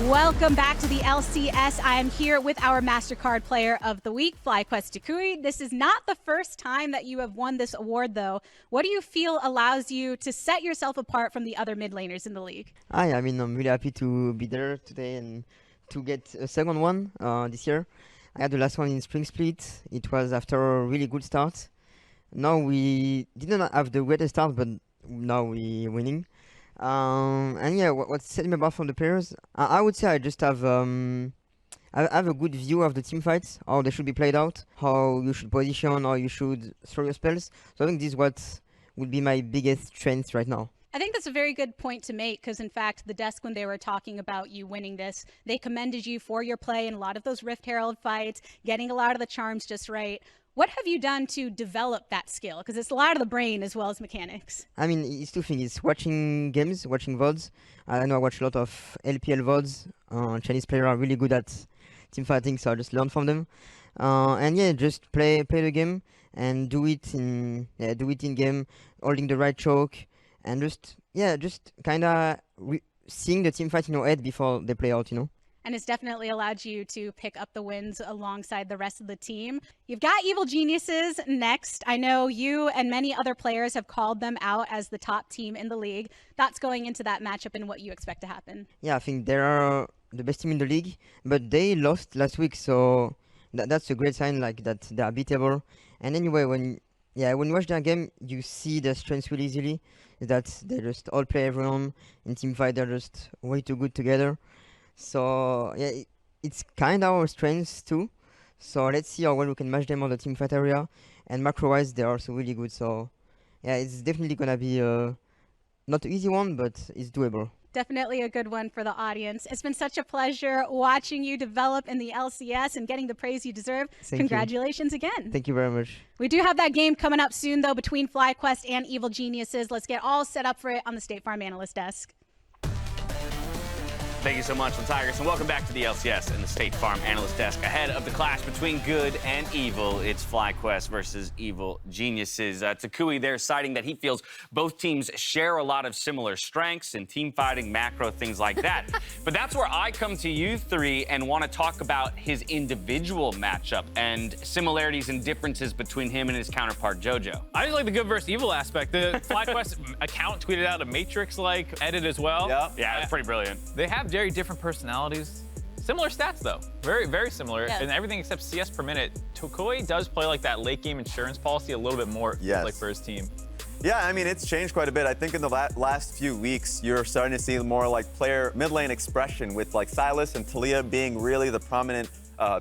Welcome back to the LCS. I am here with our MasterCard Player of the Week, FlyQuest toucouille. This is not the first time that you have won this award, though. What do you feel allows you to set yourself apart from the other mid laners in the league? I mean, I'm really happy to be there today and to get a second one this year. I had the last one in Spring Split. It was after a really good start. Now we didn't have the greatest start, but now we're winning. And yeah, what set me apart from the players, I would say I just have I have a good view of the team fights, how they should be played out, how you should position, how you should throw your spells. So I think this is what would be my biggest strength right now. I think that's a very good point to make because, in fact, the desk, when they were talking about you winning this, they commended you for your play in a lot of those Rift Herald fights, getting a lot of the charms just right. What have you done to develop that skill? Because it's a lot of the brain as well as mechanics. I mean, it's two things. It's watching games, watching VODs. I know I watch a lot of LPL VODs. Chinese players are really good at team fighting, so I just learn from them. And yeah, just play the game and do it in game, holding the right choke, and just kind of seeing the team fight in your head before they play out, you know. And it's definitely allowed you to pick up the wins alongside the rest of the team. You've got Evil Geniuses next. I know you and many other players have called them out as the top team in the league. Thoughts going into that matchup and what you expect to happen? Yeah, I think they are the best team in the league, but they lost last week, so that's a great sign, like that they are beatable. And anyway, when you watch their game, you see their strengths really easily. That they just all play everyone in team fight. They're just way too good together. So yeah, it's kind of our strengths too. So let's see how well we can match them on the team fight area. And macro-wise, they're also really good. So yeah, it's definitely gonna be not an easy one, but it's doable. Definitely a good one for the audience. It's been such a pleasure watching you develop in the LCS and getting the praise you deserve. Congratulations again. Thank you very much. We do have that game coming up soon, though, between FlyQuest and Evil Geniuses. Let's get all set up for it on the State Farm Analyst desk. Thank you so much, LeTigress, and welcome back to the LCS and the State Farm Analyst desk. Ahead of the clash between good and evil, it's FlyQuest versus Evil Geniuses. toucouille there citing that he feels both teams share a lot of similar strengths in team fighting, macro, things like that. But that's where I come to you three and want to talk about his individual matchup and similarities and differences between him and his counterpart, Jojo. I just like the good versus evil aspect. The FlyQuest account tweeted out a Matrix-like edit as well. Yeah, it's pretty brilliant. They have very different personalities. Similar stats, though. Very, very similar. Yes. And everything except CS per minute. toucouille does play like that late game insurance policy a little bit more like for his team. Yeah, I mean, it's changed quite a bit. I think in the last few weeks, you're starting to see more like player mid lane expression with like Sylas and Talia being really the prominent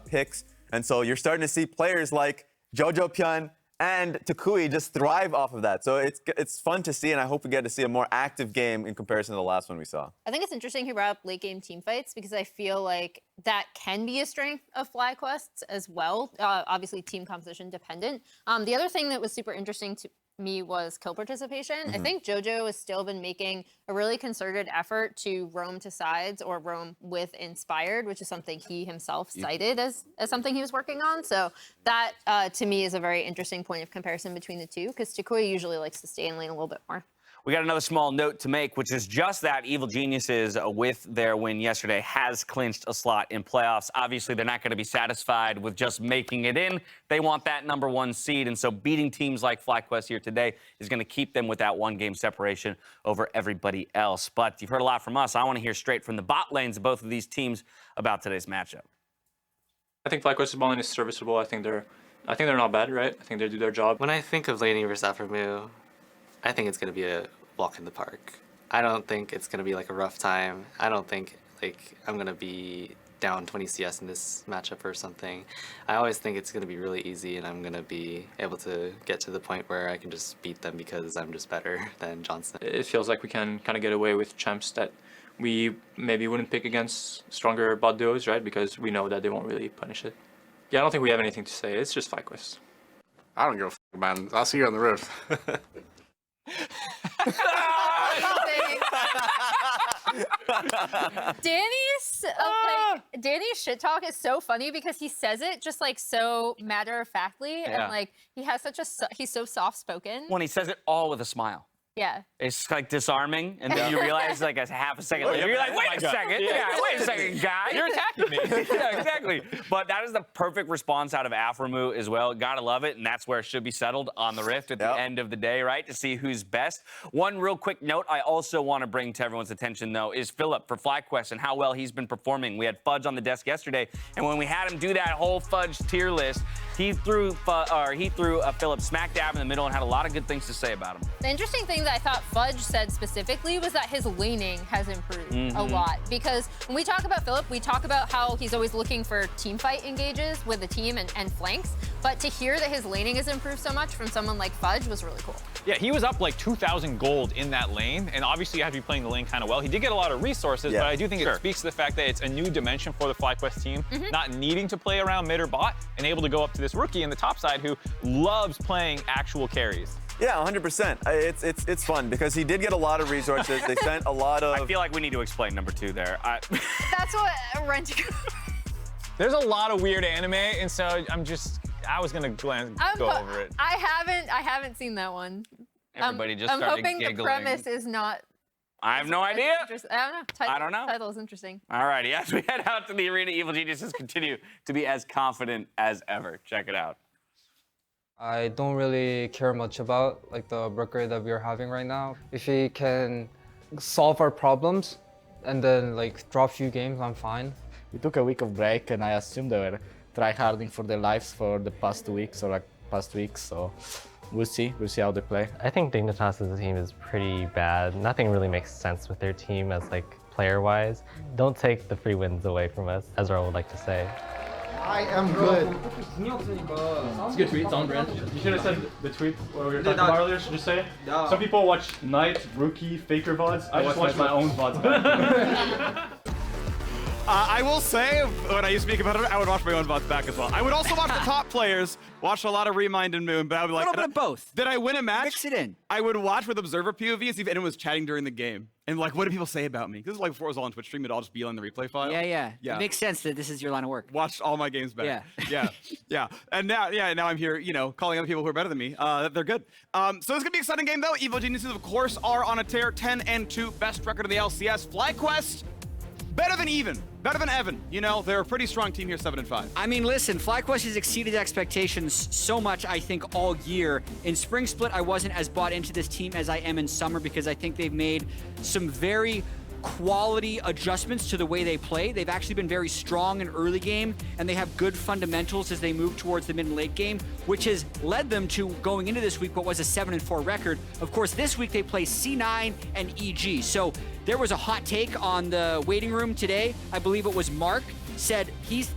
picks. And so you're starting to see players like jojopyun and toucouille just thrive off of that. So it's fun to see, and I hope we get to see a more active game in comparison to the last one we saw. I think it's interesting he brought up late game team fights because I feel like that can be a strength of FlyQuest's as well. Obviously team composition dependent. The other thing that was super interesting to me was kill participation. I think Jojo has still been making a really concerted effort to roam to sides or roam with Inspired, which is something he himself cited as something he was working on. So that, to me, is a very interesting point of comparison between the two, because toucouille usually likes to stay in lane a little bit more. We got another small note to make, which is just that Evil Geniuses, with their win yesterday, has clinched a slot in playoffs. Obviously, they're not going to be satisfied with just making it in. They want that #1 seed, and so beating teams like FlyQuest here today is going to keep them with that one-game separation over everybody else. But you've heard a lot from us. I want to hear straight from the bot lanes of both of these teams about today's matchup. I think FlyQuest's bot lane is serviceable. I think they're not bad, right? I think they do their job. When I think of laning versus aphromoo, I think it's going to be a walk in the park. I don't think it's going to be like a rough time. I don't think like I'm going to be down 20 CS in this matchup or something. I always think it's going to be really easy and I'm going to be able to get to the point where I can just beat them because I'm just better than Johnsun. It feels like we can kind of get away with champs that we maybe wouldn't pick against stronger bot duos, right? Because we know that they won't really punish it. Yeah, I don't think we have anything to say. It's just FlyQuest. I don't give a f***, man. I'll see you on the roof. Danny's shit talk is so funny because he says it just like so matter of factly and like he has such a he's so soft spoken. When he says it all with a smile. Yeah. It's like disarming, and then you realize like a half a second later, you're like, wait a second, wait a second, guy. You're attacking me. Yeah, exactly. But that is the perfect response out of aphromoo as well. Gotta love it, and that's where it should be settled on the Rift at the end of the day, right? To see who's best. One real quick note I also want to bring to everyone's attention, though, is Philip for FlyQuest and how well he's been performing. We had Fudge on the desk yesterday, and when we had him do that whole Fudge tier list, he threw Philip smack dab in the middle and had a lot of good things to say about him. The interesting thing that I thought Fudge said specifically was that his laning has improved a lot. Because when we talk about Philip, we talk about how he's always looking for team fight engages with the team and flanks. But to hear that his laning has improved so much from someone like Fudge was really cool. Yeah, he was up like 2,000 gold in that lane, and obviously you have to be playing the lane kind of well. He did get a lot of resources, but I do think it speaks to the fact that it's a new dimension for the FlyQuest team, not needing to play around mid or bot, and able to go up to this rookie in the top side who loves playing actual carries. Yeah, 100%. It's fun because he did get a lot of resources. They sent a lot of... I feel like we need to explain number 2 there. That's what Rentico... There's a lot of weird anime, and so I was gonna go over it. I haven't seen that one. Everybody just I'm started hoping giggling. the premise is not... I have no idea. I don't know. Title is interesting. All righty, as we head out to the arena, Evil Geniuses continue to be as confident as ever. Check it out. I don't really care much about like the record that we're having right now. If we can solve our problems and then like drop a few games, I'm fine. We took a week of break and I assume they were tryharding for their lives for the past 2 weeks or like past weeks, so we'll see how they play. I think Dignitas's team is pretty bad. Nothing really makes sense with their team as like player-wise. Don't take the free wins away from us, as Earl would like to say. I am good. It's a good tweet, it's on brand. You should have said the tweet what we were talking about earlier, should just say. Some people watch Knight, Rookie, Faker VODs. I just watch my own VODs. I will say, when I used to be a competitor, I would watch my own VODs back as well. I would also watch the top players, watch a lot of Remind and Moon, but I would be like... A little bit of both. Did I win a match? Mix it in. I would watch with Observer POV and see if anyone was chatting during the game. And like, what do people say about me? This is like before it was all on Twitch stream, it'd all just be on the replay file. Yeah. It makes sense that this is your line of work. Watch all my games back. Yeah. And now I'm here, calling other people who are better than me. They're good. So it's gonna be an exciting game though. Evil Geniuses, of course, are on a tear, 10-2, best record of the LCS. FlyQuest, better than Evan. They're a pretty strong team here, 7-5. I mean, listen, FlyQuest has exceeded expectations so much, I think, all year. In Spring Split, I wasn't as bought into this team as I am in Summer because I think they've made some very quality adjustments to the way they play. They've actually been very strong in early game, and they have good fundamentals as they move towards the mid and late game, which has led them to going into this week what was a 7-4 record. Of course, this week they play C9 and EG. So there was a hot take on the waiting room today. I believe it was Mark said his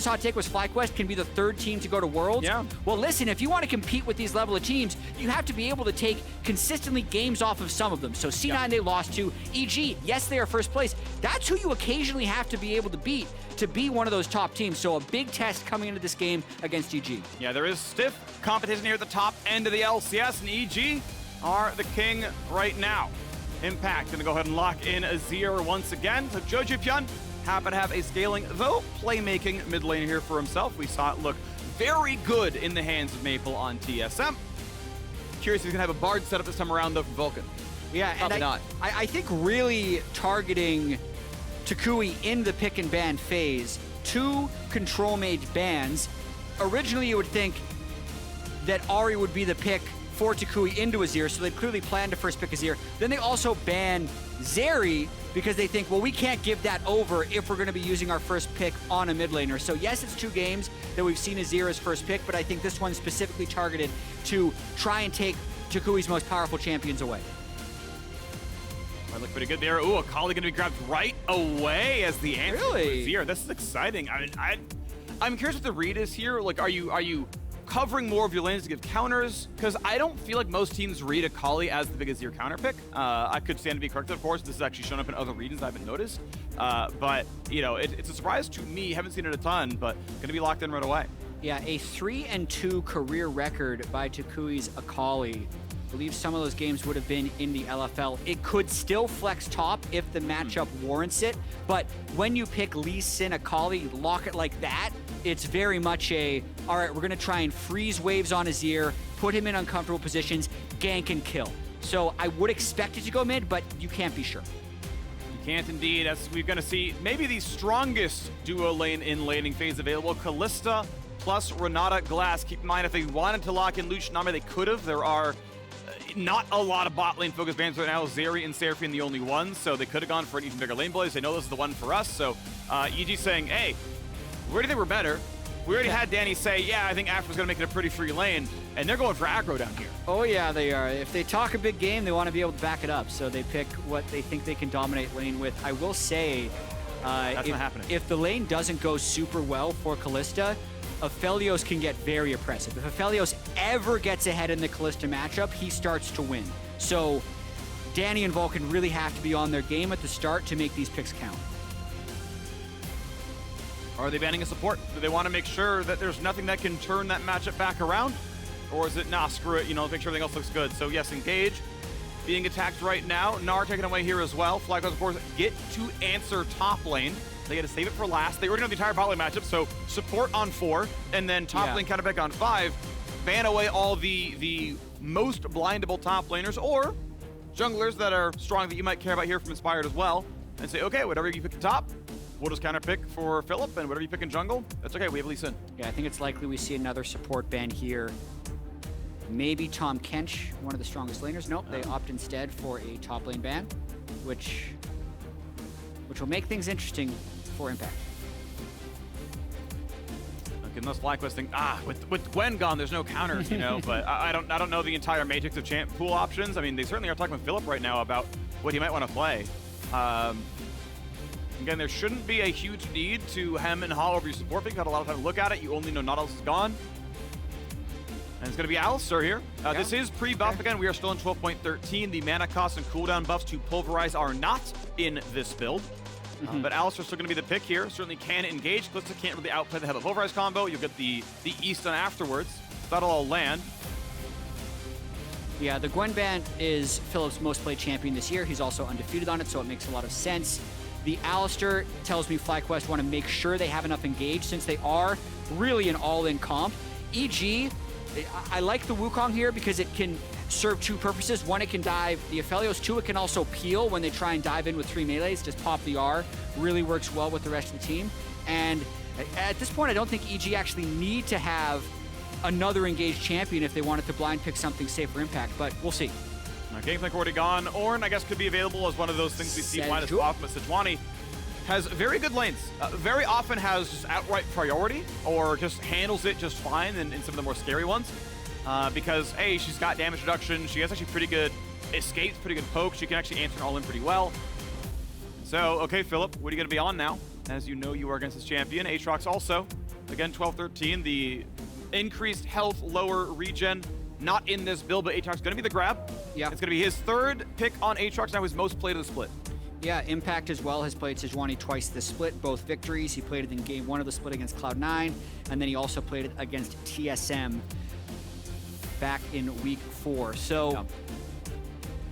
hot take was FlyQuest can be the 3rd team to go to Worlds. Yeah. Well, listen, if you want to compete with these level of teams, you have to be able to take consistently games off of some of them. So C9 they lost to. EG, yes, they are first place. That's who you occasionally have to be able to beat to be one of those top teams. So a big test coming into this game against EG. Yeah, there is stiff competition here at the top end of the LCS, and EG are the king right now. Impact gonna go ahead and lock in Azir once again. So jojopyun happen to have a scaling, though playmaking mid lane here for himself. We saw it look very good in the hands of Maple on TSM. Curious if he's gonna have a Bard setup this time around though for Vulcan. Yeah, probably and not. I think really targeting toucouille in the pick and ban phase, 2 control mage bans. Originally you would think that Ahri would be the pick for toucouille into Azir, so they clearly planned to first pick Azir. Then they also ban Zeri because they think, well, we can't give that over if we're going to be using our first pick on a mid laner. So yes, it's 2 games that we've seen Azir as first pick, but I think this one's specifically targeted to try and take toucouille's most powerful champions away. Might look pretty good there. Ooh, Akali gonna be grabbed right away as the answer for Really? Azir. This is exciting. I'm curious what the read is here. Like, are you covering more of your lanes to give counters? Because I don't feel like most teams read Akali as the big Azir counter pick. I could stand to be corrected, of course. This has actually shown up in other regions I haven't noticed. But, it's a surprise to me. Haven't seen it a ton, but gonna be locked in right away. Yeah, a 3-2 career record by toucouille's Akali. I believe some of those games would have been in the LFL. It could still flex top if the matchup warrants it, but when you pick Lee Sin Akali, lock it like that, it's very much all right, we're gonna try and freeze waves on Azir, put him in uncomfortable positions, gank and kill. So I would expect it to go mid, but you can't be sure. You can't indeed, as we're going to see maybe the strongest duo lane in laning phase available. Kalista plus Renata Glasc. Keep in mind, if they wanted to lock in Lucianame, they could have. There are not a lot of bot lane focused bans right now. Zeri and Seraphine the only ones, so they could have gone for an even bigger lane play. They know this is the one for us. So EG saying, hey, we already think we're better. We already had Danny say, yeah, I think Afro's going to make it a pretty free lane, and they're going for aggro down here. Oh yeah, they are. If they talk a big game, they want to be able to back it up, so they pick what they think they can dominate lane with. I will say, That's not happening. If the lane doesn't go super well for Kalista, Aphelios can get very oppressive. If Aphelios ever gets ahead in the Kalista matchup, he starts to win. So Danny and Vulcan really have to be on their game at the start to make these picks count. Are they banning a support? Do they want to make sure that there's nothing that can turn that matchup back around? Or is it, nah, screw it, you know, make sure everything else looks good. So yes, engage. Being attacked right now. Gnar taken away here as well. FlyQuest, of course, get to answer top lane. They got to save it for last. They already know the entire bot lane matchup, so support on 4, and then top lane counter pick on 5. Ban away all the most blindable top laners, or junglers that are strong that you might care about here from Inspired as well, and say, okay, whatever you pick at top, we'll just counter pick for Philip, and whatever you pick in jungle, that's okay, we have Lee Sin. Yeah, I think it's likely we see another support ban here. Maybe Tom Kench, one of the strongest laners. Nope, they opt instead for a top lane ban, which will make things interesting for Impact. Okay, unless FlyQuest think, with Gwen gone, there's no counter, you know. But I don't know the entire matrix of champ pool options. I mean, they certainly are talking with Philip right now about what he might want to play. Again, there shouldn't be a huge need to hem and haw over your support pick. You've had a lot of time to look at it. You only know Nautilus is gone. And it's going to be Alistar here. This is pre-buff again. We are still in 12.13. The mana cost and cooldown buffs to Pulverize are not in this build. But Alistar's still going to be the pick here. Certainly can engage. Kalista can't really outplay the Heavy Pulverize combo. You'll get the East on afterwards. That'll all land. Yeah, the Gwen ban is Philip's most played champion this year. He's also undefeated on it, so it makes a lot of sense. The Alistar tells me FlyQuest want to make sure they have enough engage since they are really an all-in comp. EG, I like the Wukong here because it can serve 2 purposes. 1, it can dive the Aphelios. 2, it can also peel when they try and dive in with 3 melees. Just pop the R. Really works well with the rest of the team. And at this point, I don't think EG actually need to have another engaged champion if they wanted to blind pick something safe for Impact, but we'll see. Gangplank already gone. Ornn, I guess, could be available as one of those things we see minus off, but Sejuani has very good lanes. Very often has just outright priority or just handles it just fine in some of the more scary ones. Because, A, she's got damage reduction. She has actually pretty good escapes, pretty good poke. She can actually answer all in pretty well. So, okay, Philip, what are you going to be on now? As you know, you are against this champion. Aatrox also. Again, 12-13. The increased health, lower regen. Not in this build, but Aatrox is going to be the grab. Yeah. It's going to be his 3rd pick on Aatrox, now his most played of the split. Yeah, Impact as well has played Sejuani twice this split, both victories. He played it in game 1 of the split against Cloud9, and then he also played it against TSM back in week 4. So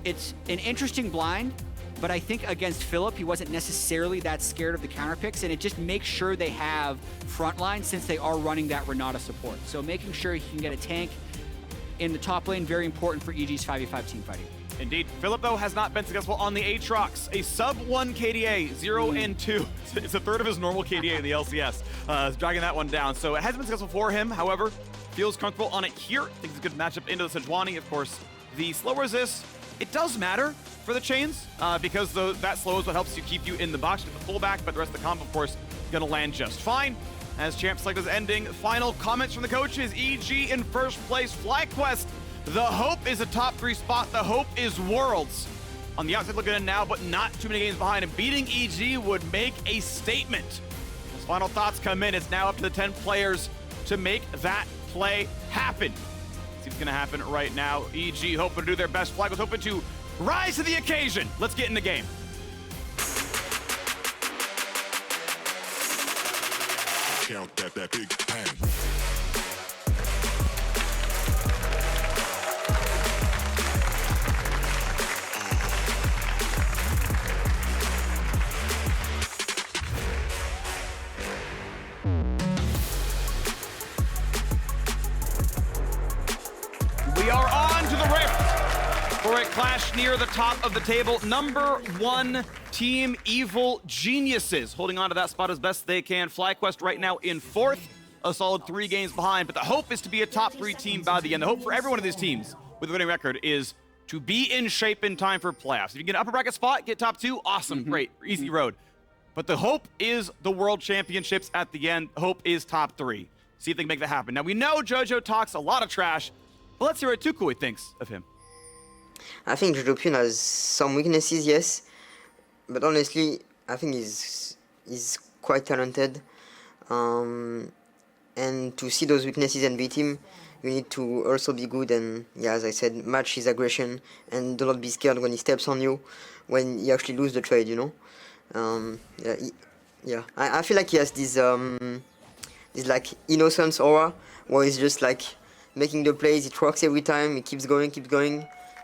it's an interesting blind, but I think against Philip, he wasn't necessarily that scared of the counter picks, and it just makes sure they have frontline since they are running that Renata support. So making sure he can get a tank in the top lane, very important for EG's 5v5 team fighting. Indeed. Philip, though, has not been successful on the Aatrox. A sub-1 KDA, 0 and 2. It's a third of his normal KDA in the LCS. Dragging that one down. So it hasn't been successful for him. However, feels comfortable on it here. Thinks it's a good matchup into the Sejuani. Of course, the slow resist, it does matter for the chains because that slow is what helps you keep you in the box with the pullback, but the rest of the combo, of course, going to land just fine. As Champ Select is ending, final comments from the coaches. EG in first place. FlyQuest, the hope is a top 3 spot. The hope is Worlds. On the outside looking in now, but not too many games behind. And beating EG would make a statement. As final thoughts come in, it's now up to the 10 players to make that play happen. See what's going to happen right now. EG hoping to do their best. FlyQuest hoping to rise to the occasion. Let's get in the game. Count that big bang. We are on to the rift for right, Clash near the top of the table. Number 1 team, Evil Geniuses, holding on to that spot as best they can. FlyQuest right now in 4th, a solid 3 games behind, but the hope is to be a top 3 team by the end. The hope for every one of these teams with a winning record is to be in shape in time for playoffs. If you get an upper bracket spot, get top 2, awesome, great, easy road. But the hope is the World Championships at the end. Hope is top 3. See if they can make that happen. Now, we know Jojo talks a lot of trash, but let's hear what toucouille thinks of him. I think jojopyun has some weaknesses, yes, but honestly, I think he's quite talented. And to see those weaknesses and beat him, you need to also be good and, yeah, as I said, match his aggression and do not be scared when he steps on you, when he actually loses the trade, you know. I feel like he has this like innocence aura, where he's just like making the plays, he trucks every time, he keeps going, he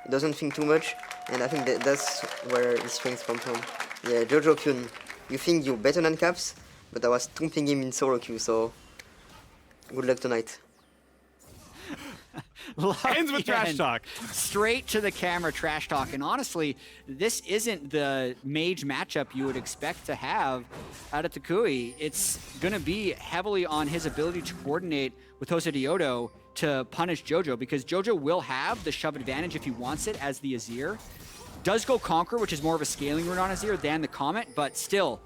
doesn't think too much, and I think that's where his strengths come from. Yeah, jojopyun, you think you're better than Caps, but I was stomping him in solo queue, so good luck tonight. Ends with trash talk. Straight to the camera trash talk. And honestly, this isn't the mage matchup you would expect to have out of toucouille. It's going to be heavily on his ability to coordinate with Josedeodo to punish Jojo, because Jojo will have the shove advantage if he wants it as the Azir. Does go Conquer, which is more of a scaling rune on Azir than the Comet, but still,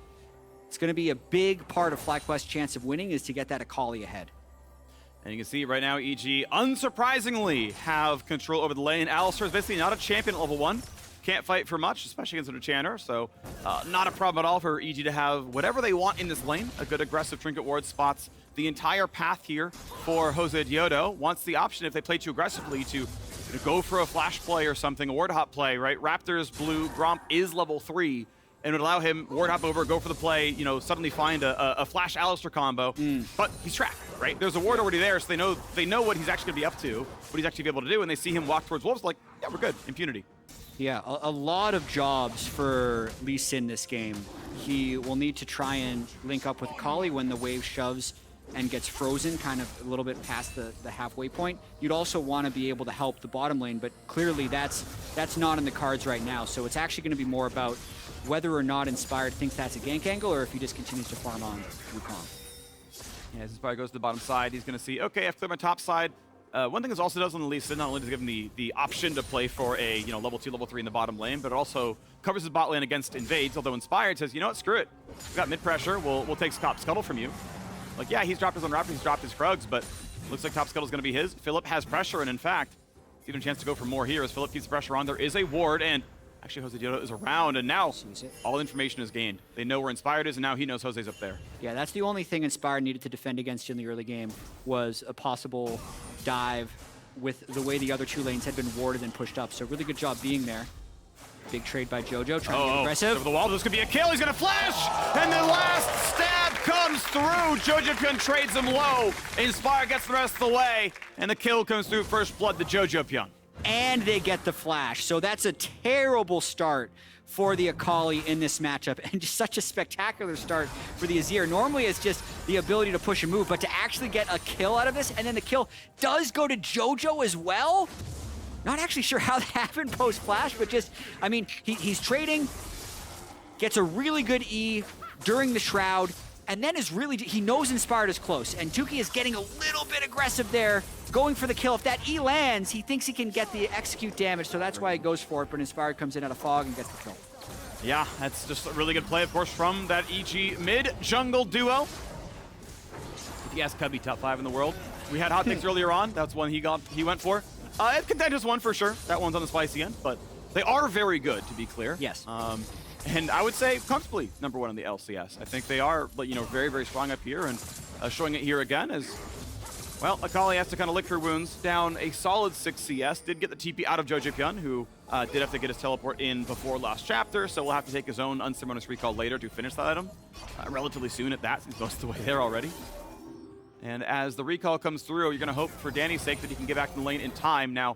it's going to be a big part of FlyQuest's chance of winning is to get that Akali ahead. And you can see right now, EG, unsurprisingly, have control over the lane. Alistar is basically not a champion at level 1. Can't fight for much, especially against a Chanter, so not a problem at all for EG to have whatever they want in this lane. A good aggressive trinket ward spots the entire path here for Josedeodo. Wants the option, if they play too aggressively, to go for a flash play or something, a ward hop play, right? Raptors blue, Gromp is level 3, and would allow him ward hop over, go for the play, you know, suddenly find a flash Alistar combo. But he's trapped, right? There's a ward already there, so they know what he's actually gonna be up to, what he's actually be able to do, and they see him walk towards Wolves like, yeah, we're good, impunity. Yeah, a lot of jobs for Lee Sin this game. He will need to try and link up with Akali when the wave shoves and gets frozen kind of a little bit past the halfway point. You'd also want to be able to help the bottom lane, but clearly that's not in the cards right now. So it's actually going to be more about whether or not Inspired thinks that's a gank angle or if he just continues to farm on Wukong. Yeah, as Inspired goes to the bottom side, he's going to see, okay, I've cleared my top side. One thing this also does on the Lee Sin, not only does it give him the option to play for a level 2, level 3 in the bottom lane, but it also covers his bot lane against invades, although Inspired says, you know what, screw it. We've got mid pressure, we'll take top scuttle from you. Like, yeah, he's dropped his own Raptor, he's dropped his Krugs, but looks like top scuttle's going to be his. Philip has pressure, and in fact, it's even a chance to go for more here as Philip keeps the pressure on. There is a ward, and actually Josedeodo is around, and now all information is gained. They know where Inspired is, and now he knows Jose's up there. Yeah, that's the only thing Inspired needed to defend against in the early game was a possible dive with the way the other 2 lanes had been warded and pushed up. So really good job being there. Big trade by Jojo, trying to get aggressive. Over the wall, this could be a kill. He's gonna flash, and the last stab comes through. jojopyun trades him low. Inspire gets the rest of the way, and the kill comes through. First blood to jojopyun. And they get the flash. So that's a terrible start for the Akali in this matchup, and just such a spectacular start for the Azir. Normally it's just the ability to push and move, but to actually get a kill out of this, and then the kill does go to Jojo as well. Not actually sure how that happened post-flash, but just, I mean, he's trading, gets a really good E during the Shroud, and then is really, he knows Inspired is close, and toucouille is getting a little bit aggressive there, going for the kill. If that E lands, he thinks he can get the execute damage, so that's why he goes for it, but Inspired comes in out of fog and gets the kill. Yeah, that's just a really good play, of course, from that EG mid-jungle duo. If you ask Cubby, top 5 in the world. We had hot takes earlier on, that's one he went for. Contentious one for sure. That one's on the spicy end, but they are very good, to be clear. Yes. And I would say comfortably #1 on the LCS. I think they are, very, very strong up here, and showing it here again as, well, Akali has to kind of lick her wounds, down a solid 6 CS. Did get the TP out of jojopyun, who did have to get his teleport in before last chapter, so we'll have to take his own unceremonious recall later to finish that item. Relatively soon at that, since most of the way there already. And as the recall comes through, you're going to hope for Danny's sake that he can get back to the lane in time. Now,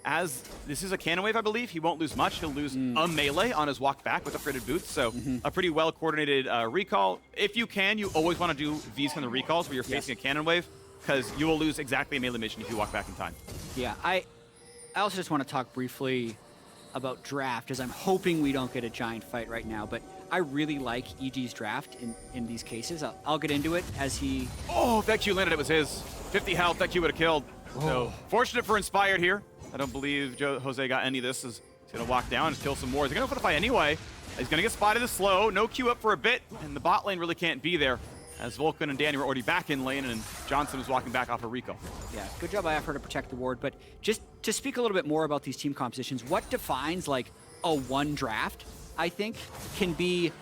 as this is a cannon wave, I believe, he won't lose much. He'll lose a melee on his walk back with upgraded boots, so a pretty well-coordinated recall. If you can, you always want to do these kind of recalls where you're facing a cannon wave, because you will lose exactly a melee mission if you walk back in time. Yeah, I also just want to talk briefly about draft, as I'm hoping we don't get a giant fight right now, but I really like EG's draft in these cases. I'll get into it as he... Oh, that Q landed, it was his. 50 health, that Q would have killed. So, fortunate for Inspired here. I don't believe Jose got any of this. He's gonna walk down and kill some more. He's gonna go for the fight anyway. He's gonna get spotted as slow. No Q up for a bit, and the bot lane really can't be there, as Vulcan and Danny were already back in lane, and Johnsun was walking back off of Rico. Yeah, good job by Afro to protect the ward, but just to speak a little bit more about these team compositions, what defines like a one draft, I think, can be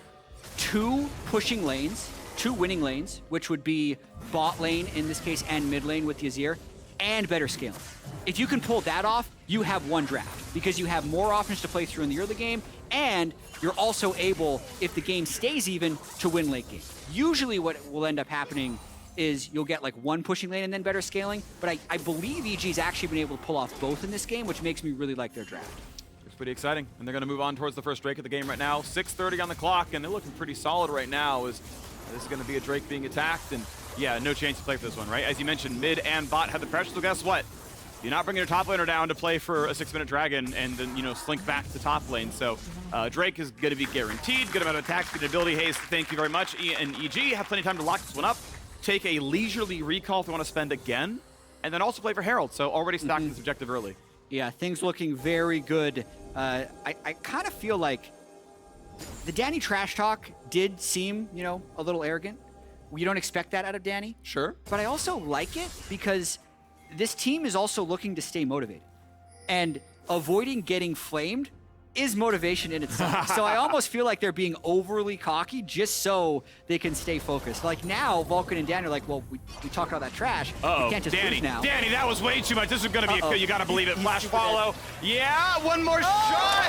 2 pushing lanes, 2 winning lanes, which would be bot lane in this case and mid lane with the Azir, and better scaling. If you can pull that off, you have one draft, because you have more options to play through in the early game, and you're also able, if the game stays even, to win late game. Usually what will end up happening is you'll get like 1 pushing lane and then better scaling, but I believe EG's actually been able to pull off both in this game, which makes me really like their draft. It's pretty exciting, and they're gonna move on towards the first Drake of the game right now. 6:30 on the clock, and they're looking pretty solid right now, as this is gonna be a Drake being attacked, and yeah, no chance to play for this one, right? As you mentioned, mid and bot have the pressure, so guess what? You're not bringing your top laner down to play for a 6-minute dragon and then, you know, slink back to top lane. So Drake is going to be guaranteed. Good amount of attack speed and ability haste. Thank you very much. And EG have plenty of time to lock this one up. Take a leisurely recall if they want to spend again. And then also play for Herald. So already stacking this objective early. Yeah, things looking very good. I kind of feel like the Danny trash talk did seem, you know, a little arrogant. You don't expect that out of Danny. Sure. But I also like it because this team is also looking to stay motivated. And avoiding getting flamed is motivation in itself. So I almost feel like they're being overly cocky just so they can stay focused. Like now, Vulcan and Danny are like, well, we talked all that trash. We can't just lose now. Danny, that was way too much. This is going to be a kill. You got to believe it. Flash follow. Yeah, one more shot.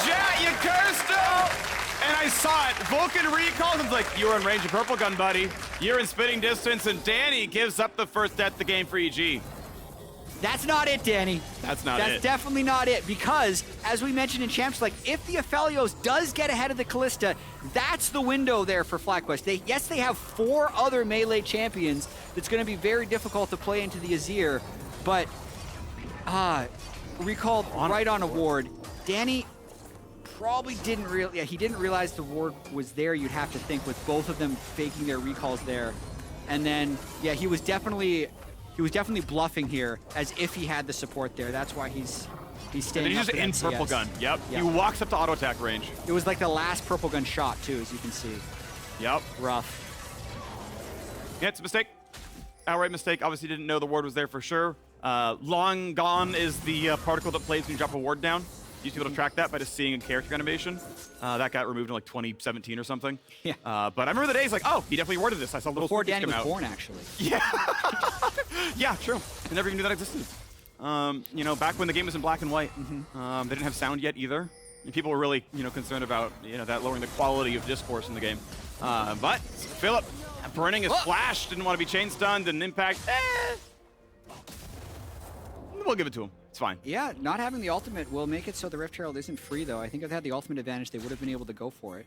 Jatt, you cursed him. And I saw it. Vulcan recalls him like, you were in range of purple gun, buddy. You're in spitting distance, and Danny gives up the first death of the game for EG. That's not it, Danny. That's not it. That's definitely not it, because as we mentioned in Champs, like if the Aphelios does get ahead of the Kalista, that's the window there for FlyQuest. Yes, they have 4 other melee champions. That's going to be very difficult to play into the Azir, but recalled right on a ward. Danny probably didn't he didn't realize the ward was there, you'd have to think, with both of them faking their recalls there. And then, yeah, he was definitely bluffing here, as if he had the support there. That's why he's staying. And he's just in purple gun. Yep. He walks up to auto attack range. It was like the last purple gun shot too, as you can see. Yep. Rough. Yeah, it's a mistake. Outright mistake. Obviously didn't know the ward was there for sure. Long gone is the particle that plays when you drop a ward down. You used to be able to track that by just seeing a character animation. That got removed in like 2017 or something. Yeah. But I remember the days like, oh, he definitely warded this. I saw little before Danny was out. born, actually. Yeah. Yeah, true. I never even knew that existed. You know, back when the game was in black and white, they didn't have sound yet either. And people were really, you know, concerned about, you know, that lowering the quality of discourse in the game. But Philip, burning his flash, didn't want to be chain stunned, and impact. We'll give it to him. It's fine. Yeah, not having the ultimate will make it so the Rift Herald isn't free, though. I think if they had the ultimate advantage, they would have been able to go for it.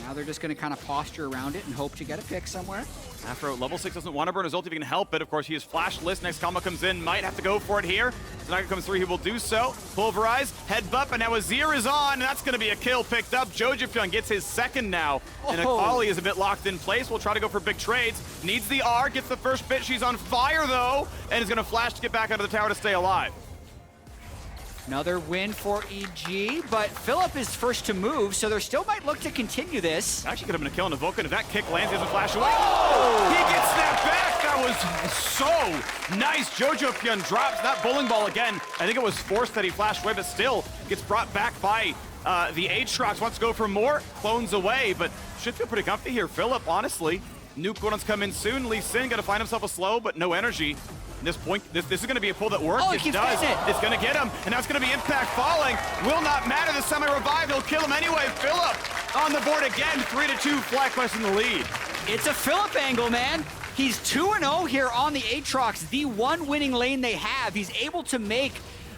Now they're just going to kind of posture around it and hope to get a pick somewhere. Afro, level 6 doesn't want to burn his ult if he can help it. Of course, he is flashless. Next combo comes in. Might have to go for it here. Tanaka comes through. He will do so. Pulverize. Headbutt. And now Azir is on. And that's going to be a kill picked up. jojopyun gets his second now. And Akali is a bit locked in place. We'll try to go for big trades. Needs the R. Gets the first bit. She's on fire, though. And is going to flash to get back out of the tower to stay alive. Another win for EG, but Philip is first to move, so they still might look to continue this. Actually could have been a kill on the Vulcan. If that kick lands, he doesn't flash away. Oh! He gets snapped back. That was so nice. jojopyun drops that bowling ball again. I think it was forced that he flashed away, but still gets brought back by the Aatrox. Wants to go for more. Clones away, but should feel pretty comfy here. Philip, honestly. Nuke ones come in soon. Lee Sin got to find himself a slow, but no energy. At this point, this is going to be a pull that works. Oh, it does. It's going to get him, and now it's going to be impact falling. Will not matter. The semi-revive. He'll kill him anyway. Philip on the board again. 3-2. FlyQuest in the lead. It's a Philip angle, man. He's 2-0 here on the Aatrox, the one winning lane they have. He's able to make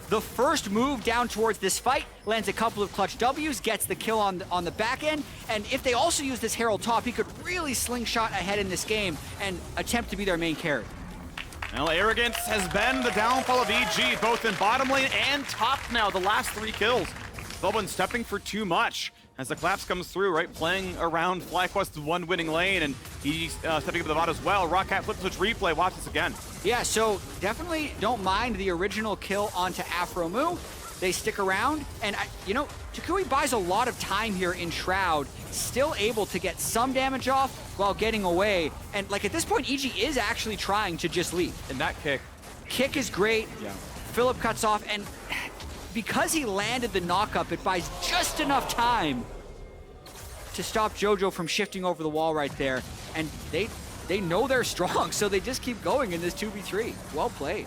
the first move down towards this fight, lands a couple of clutch W's, gets the kill on the back end, and if they also use this Herald top, he could really slingshot ahead in this game and attempt to be their main carry. Well, arrogance has been the downfall of EG, both in bottom lane and top now, the last 3 kills. Vulcan stepping for too much as the collapse comes through, right? Playing around FlyQuest's 1 winning lane, and he's stepping up to the bot as well. Rockcat flip switch replay, watch this again. Yeah, so definitely don't mind the original kill onto aphromoo. They stick around, and you know, toucouille buys a lot of time here in Shroud, still able to get some damage off while getting away. And like at this point, EG is actually trying to just leave. And that kick is great. Yeah. Philip cuts off, and because he landed the knock-up, it buys just enough time to stop Jojo from shifting over the wall right there. And they know they're strong, so they just keep going in this 2v3. Well played.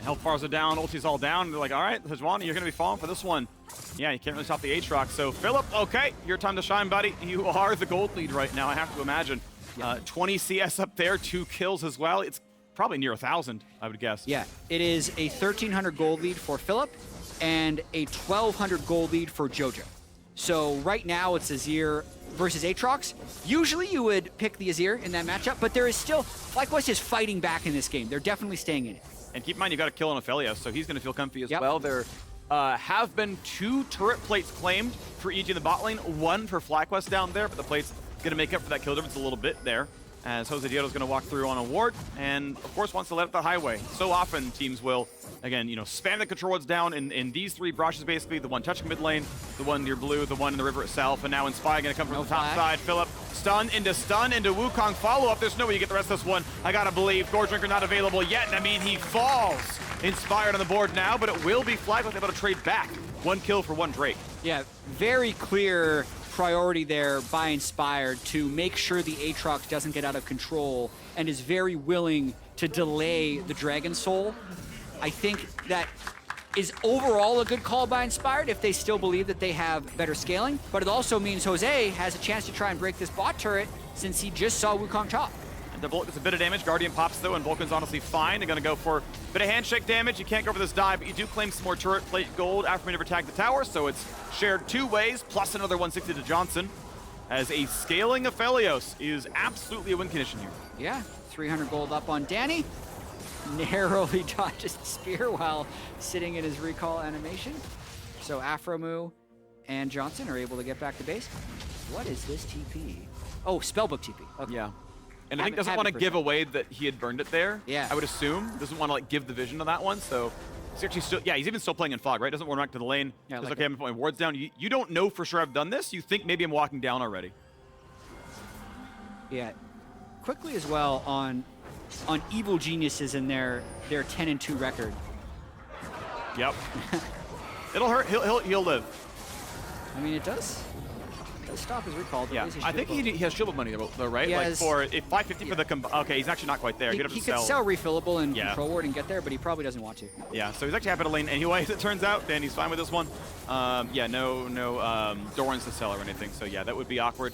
Health bars are down, ulti's all down. They're like, all right, Sejuani, you're going to be falling for this one. Yeah, you can't really stop the Aatrox. So, Philip, okay, your time to shine, buddy. You are the gold lead right now, I have to imagine. 20 CS up there, 2 kills as well. It's probably near 1,000, I would guess. Yeah, it is a 1,300 gold lead for Philip and a 1,200 gold lead for Jojo. So right now it's Azir versus Aatrox. Usually you would pick the Azir in that matchup, but there is still, FlyQuest is fighting back in this game. They're definitely staying in it. And keep in mind, you got to kill an Aphelios, so he's going to feel comfy as well. There have been 2 turret plates claimed for EG in the bot lane, 1 for FlyQuest down there, but the plate's going to make up for that kill difference a little bit there, as Josedeodo is going to walk through on a ward, and of course wants to let up the highway. So often teams will, again, you know, spam the control wards down in these 3 brushes, basically, the one touching mid lane, the one near blue, the one in the river itself, and now Inspire going to come from the top side. Philip, stun into Wukong follow-up. There's no way you get the rest of this one. I gotta believe. Gore Drinker not available yet, and I mean, he falls. Inspired on the board now, but it will be FlyQuest able to trade back. 1 kill for 1 Drake. Yeah, very clear priority there by Inspired to make sure the Aatrox doesn't get out of control and is very willing to delay the Dragon Soul. I think that is overall a good call by Inspired if they still believe that they have better scaling, but it also means Jose has a chance to try and break this bot turret since he just saw Wukong top. And the Vulcan gets a bit of damage. Guardian pops though, and Vulcan's honestly fine. They're gonna go for a bit of handshake damage. You can't go for this dive, but you do claim some more turret plate gold after we never tag the tower, so it's shared 2 ways, plus another 160 to Johnsun, as a scaling Aphelios is absolutely a win condition here. Yeah, 300 gold up on Danny. Narrowly dodges the spear while sitting in his recall animation. So aphromoo and Johnsun are able to get back to base. What is this TP? Oh, Spellbook TP. Okay. Yeah. And I think doesn't want to give away that he had burned it there. Yeah. I would assume. Doesn't want to like give the vision on that one. So he's actually still, yeah, he's even still playing in fog, right? Doesn't warn back to the lane. Yeah, like okay, I'm putting my wards down. You don't know for sure I've done this. You think maybe I'm walking down already. Yeah. Quickly as well on Evil Geniuses and their 10-2 record. Yep. It'll hurt. He'll live. I mean, it does stop his recall. Yeah, I think he has shield money though, right? He like has, for 550 for the okay, he's actually not quite there. He could sell refillable and control ward and get there, but he probably doesn't want to. Yeah, so he's actually happy to lane anyway, as it turns out, and he's fine with this one. Yeah, no Dorans to sell or anything, so yeah, that would be awkward.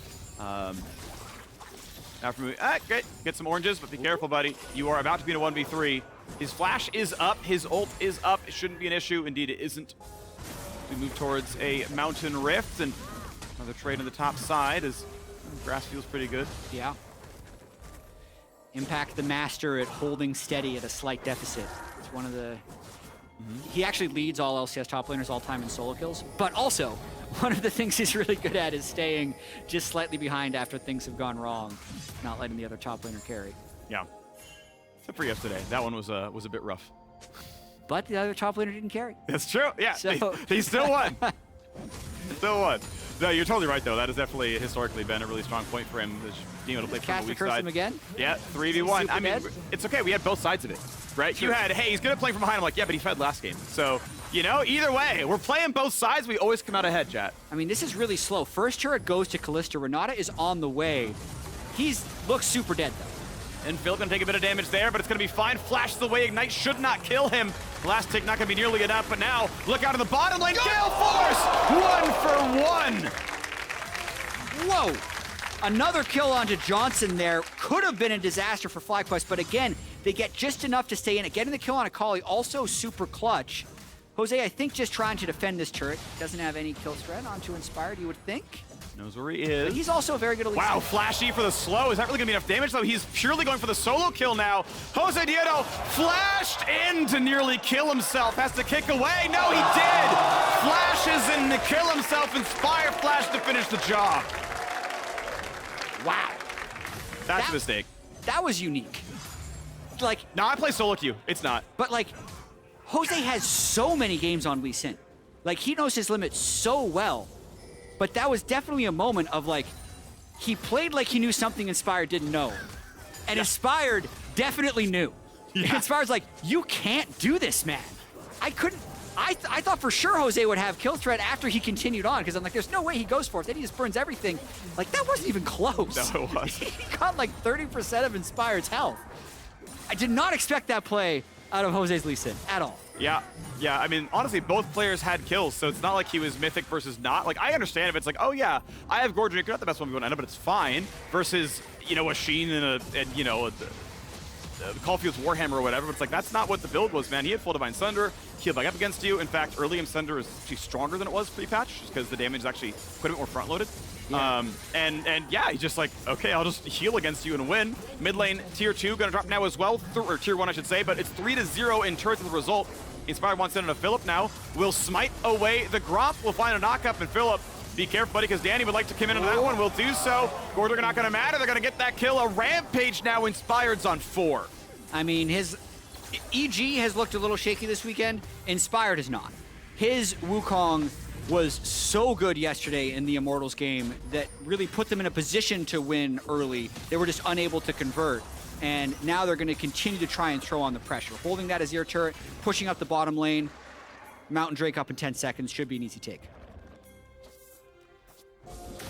After great, get some oranges, but be careful, buddy. You are about to be in a 1v3. His flash is up, his ult is up. It shouldn't be an issue. Indeed, it isn't. We move towards a mountain rift, and another trade on the top side as grass feels pretty good. Yeah. Impact the master at holding steady at a slight deficit. It's one of the... He actually leads all LCS top laners all time in solo kills, but also one of the things he's really good at is staying just slightly behind after things have gone wrong, not letting the other top laner carry. Yeah. Except for yesterday. That one was a bit rough. But the other top laner didn't carry. That's true. Yeah, so he still won. Still won. No, you're totally right, though. That has definitely historically been a really strong point for him, being able to play from the weak side. Him again? Yeah, 3v1. I mean, it's okay. We had both sides of it, right? Sure. You had, hey, he's going to play from behind. I'm like, yeah, but he fed last game. So, you know, either way, we're playing both sides. We always come out ahead, Jatt. I mean, this is really slow. First turret goes to Kalista. Renata is on the way. Looks super dead, though. And Phil going to take a bit of damage there, but it's going to be fine. Flashes away. Ignite should not kill him. Last tick not going to be nearly enough, but now look out of the bottom lane. Gale Force! 1 for 1! Whoa! Another kill onto Johnsun there. Could have been a disaster for FlyQuest, but again, they get just enough to stay in it. Getting the kill on Akali, also super clutch. Jose, I think just trying to defend this turret. Doesn't have any kill threat onto Inspired, you would think. Knows where he is. But he's also very good at Wow, flashy for the slow. Is that really going to be enough damage, though? He's purely going for the solo kill now. Josedeodo flashed in to nearly kill himself. Has to kick away. No, he did. Flashes in to kill himself. Inspire Flash to finish the job. Wow. That's a mistake. That was unique. Like, no, I play solo queue. It's not. But, like, Jose has so many games on Lee Sin. Like, he knows his limit so well. But that was definitely a moment of, like, he played like he knew something Inspired didn't know. And Inspired definitely knew. Inspired's like, you can't do this, man. I thought for sure Jose would have kill threat after he continued on, because I'm like, there's no way he goes for it. Then he just burns everything. Like, that wasn't even close. No, it was. He got like 30% of Inspired's health. I did not expect that play out of Jose's Lee Sin at all. Yeah, I mean, honestly, both players had kills, so it's not like he was mythic versus not. Like, I understand if it's like, oh yeah, I have Gordon, you're not the best 1v1 ender, but it's fine, versus, you know, a Sheen and you know, Caulfield's Warhammer or whatever. But it's like, that's not what the build was, man. He had full Divine Sunder, healed back up against you. In fact, early game Sunder is actually stronger than it was pre-patch, just because the damage is actually quite a bit more front-loaded. Yeah. And yeah, he's just like, okay, I'll just heal against you and win. Mid lane, tier 2, gonna drop now as well, or tier 1, I should say, but it's 3-0 in turrets as a result. Inspired wants in on a Philip now. Will smite away the Gromp. We'll find a knock-up, and Philip, be careful, buddy, because Danny would like to come in on that one. Will do so. Gordon not gonna matter. They're gonna get that kill. A Rampage now. Inspired's on 4. I mean, his EG has looked a little shaky this weekend. Inspired is not. His Wukong was so good yesterday in the Immortals game that really put them in a position to win early. They were just unable to convert. And now they're going to continue to try and throw on the pressure. Holding that Azir turret, pushing up the bottom lane. Mountain Drake up in 10 seconds. Should be an easy take.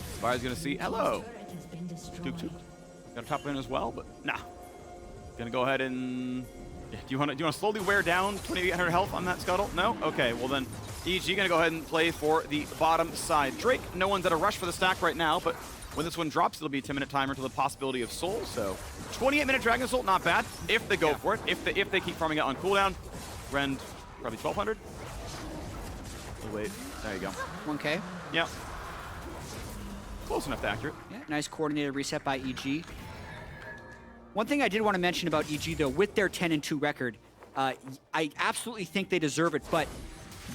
Inspired's going to see, hello. Duke. Got a top lane as well, but nah. Going to go ahead and... Yeah, do you want to slowly wear down 2,800 health on that Scuttle? No? Okay, well then, EG going to go ahead and play for the bottom side. Drake, no one's at a rush for the stack right now, but when this one drops, it'll be a 10-minute timer to the possibility of Soul, so 28-minute Dragon Assault, not bad, if they go for it, if they keep farming it on cooldown. Rend, probably 1,200. Oh, wait, there you go. 1K? Yep. Close enough to accurate. Yeah, nice coordinated reset by EG. One thing I did want to mention about EG, though, with their 10-2 record, I absolutely think they deserve it, but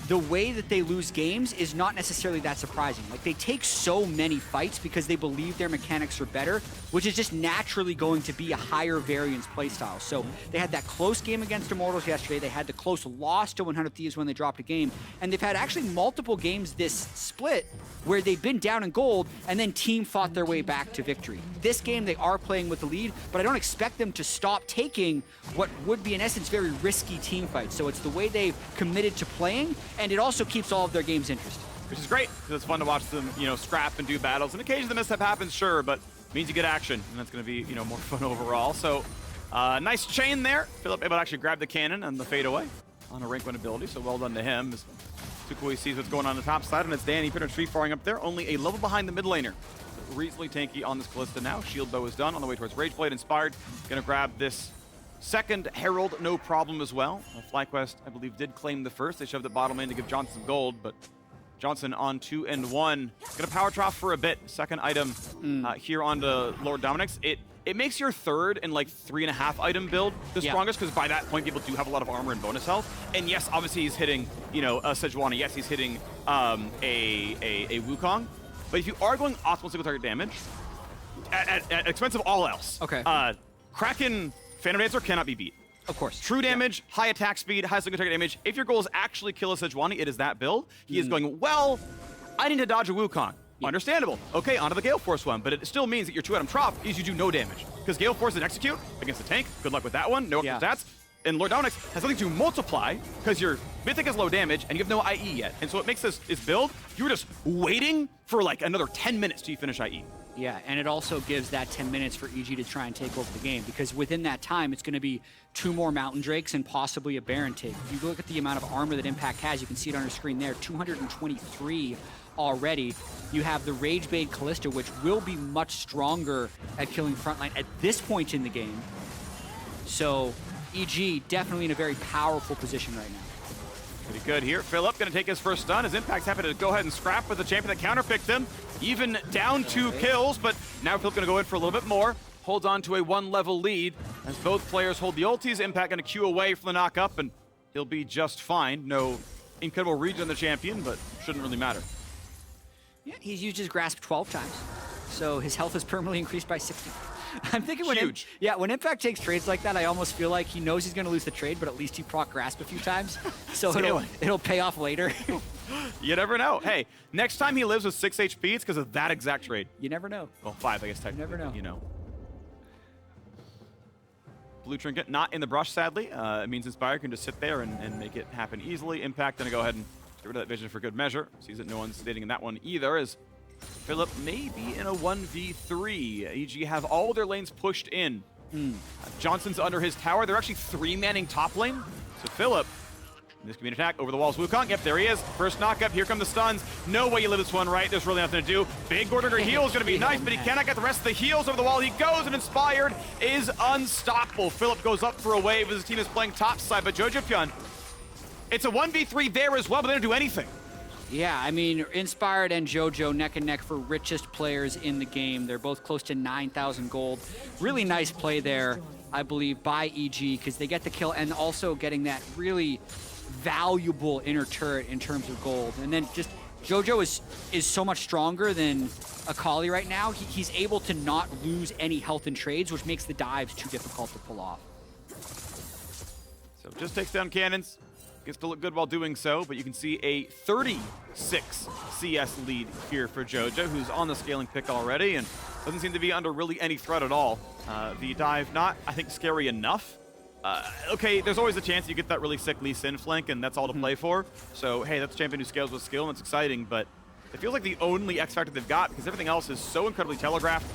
the way that they lose games is not necessarily that surprising. Like, they take so many fights because they believe their mechanics are better, which is just naturally going to be a higher variance playstyle. So they had that close game against Immortals yesterday. They had the close loss to 100 Thieves when they dropped a game. And they've had actually multiple games this split where they've been down in gold and then team fought their way back to victory. This game, they are playing with the lead, but I don't expect them to stop taking what would be, in essence, very risky team fights. So it's the way they've committed to playing, and it also keeps all of their games interesting. Which is great, because it's fun to watch them, you know, scrap and do battles. And occasionally the mishap happens, sure, but means you get action, and that's going to be, you know, more fun overall. So, nice chain there. Philip able to actually grab the cannon and the fadeaway on a rank 1 ability, so well done to him. As toucouille sees what's going on the top side, and it's Danny Pinner Tree faring up there, only a level behind the mid laner. Reasonably tanky on this Kalista now. Shield bow is done, on the way towards Rageblade. Inspired, going to grab this second Herald, no problem as well. FlyQuest, I believe, did claim the first. They shoved it bottom lane to give Johnsun gold, but Johnsun on 2 and 1. Gonna power trough for a bit. Second item here onto Lord Dominic's. It makes your third and like 3.5 item build the strongest, because by that point people do have a lot of armor and bonus health. And yes, obviously he's hitting, you know, a Sejuani. Yes, he's hitting a Wukong. But if you are going optimal single target damage, at expense of all else, Kraken Phantom Dancer cannot be beat. Of course. True damage, high attack speed, high single target damage. If your goal is actually kill a Sejuani, it is that build. He is going, well, I need to dodge a Wukong. Understandable. Okay, onto the Gale Force one, but it still means that your 2-item trough is you do no damage. Because Gale Force and execute against the tank. Good luck with that one. No extra stats. And Lord Dominic has something to multiply because your Mythic is low damage and you have no IE yet. And so it makes this build, you're just waiting for like another 10 minutes till you finish IE. Yeah, and it also gives that 10 minutes for EG to try and take over the game, because within that time, it's going to be 2 more Mountain Drakes and possibly a Baron take. If you look at the amount of armor that Impact has, you can see it on your screen there, 223 already. You have the Rageblade Kalista, which will be much stronger at killing frontline at this point in the game. So EG definitely in a very powerful position right now. Pretty good here. Philip going to take his first stun. His Impact's happy to go ahead and scrap with the champion that counterpicked him. even down 2 kills, but now Philip gonna go in for a little bit more. Holds on to a 1-level lead as both players hold the ultis. Impact gonna queue away from the knock-up, and he'll be just fine. No incredible read on the champion, but shouldn't really matter. Yeah, he's used his grasp 12 times, so his health is permanently increased by 60. I'm thinking when Impact takes trades like that, I almost feel like he knows he's going to lose the trade, but at least he proc grasp a few times, so it'll pay off later. You never know. Hey, next time he lives with 6 HP, it's because of that exact trade. You never know. Well, 5, I guess, technically. You never know. You know. Blue Trinket not in the brush, sadly. It means Inspire can just sit there and make it happen easily. Impact gonna go ahead and get rid of that vision for good measure. Sees that no one's stating in that one either, as Philip may be in a 1v3. EG have all their lanes pushed in. Johnson's under his tower. They're actually 3-manning top lane. So Philip, this could be an attack over the walls. Wukong, yep, there he is. First knock-up, here come the stuns. No way you live this one right. There's really nothing to do. Big Gordon heal is going to be nice, but he cannot get the rest of the heals over the wall. He goes, and Inspired is unstoppable. Philip goes up for a wave as his team is playing topside, but jojopyun, it's a 1v3 there as well, but they don't do anything. Yeah, I mean, Inspired and Jojo neck and neck for richest players in the game. They're both close to 9,000 gold. Really nice play there, I believe, by EG, because they get the kill and also getting that really valuable inner turret in terms of gold. And then just Jojo is so much stronger than Akali right now. He's able to not lose any health in trades, which makes the dives too difficult to pull off. So just takes down cannons. Gets to look good while doing so, but you can see a 36 CS lead here for Jojo, who's on the scaling pick already and doesn't seem to be under really any threat at all. The dive not, I think, scary enough. Okay, there's always a chance you get that really sick Lee Sin flank, and that's all to play for. So, hey, that's a champion who scales with skill, and it's exciting, but it feels like the only X factor they've got, because everything else is so incredibly telegraphed.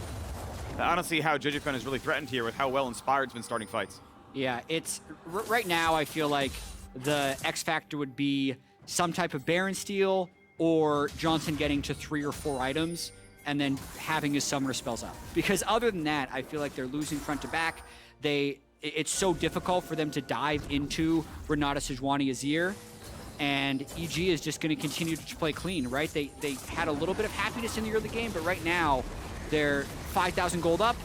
I don't see how jojopyun is really threatened here with how well Inspired's been starting fights. Yeah, it's right now I feel like the X factor would be some type of Baron steal or Johnsun getting to 3 or 4 items and then having his summoner spells up. Because other than that, I feel like they're losing front to back. It's so difficult for them to dive into Renata, Sejuani, Azir, and EG is just going to continue to play clean, right? They had a little bit of happiness in the early game, but right now they're 5,000 gold up.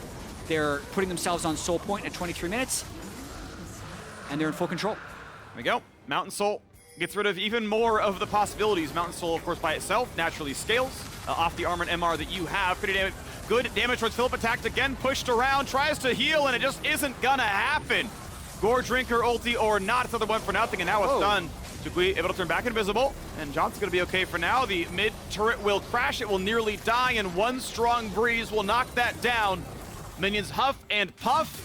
They're putting themselves on soul point at 23 minutes, and they're in full control. There we go. Mountain Soul gets rid of even more of the possibilities. Mountain Soul, of course, by itself naturally scales off the armor and MR that you have. Pretty good damage towards Philip. Attacked again, pushed around, tries to heal, and it just isn't gonna happen. Gore Drinker ulti or not, it's another one for nothing, and now it's done. toucouille able to turn back invisible, and Johnson's gonna be okay for now. The mid turret will crash, it will nearly die, and one strong breeze will knock that down. Minions huff and puff.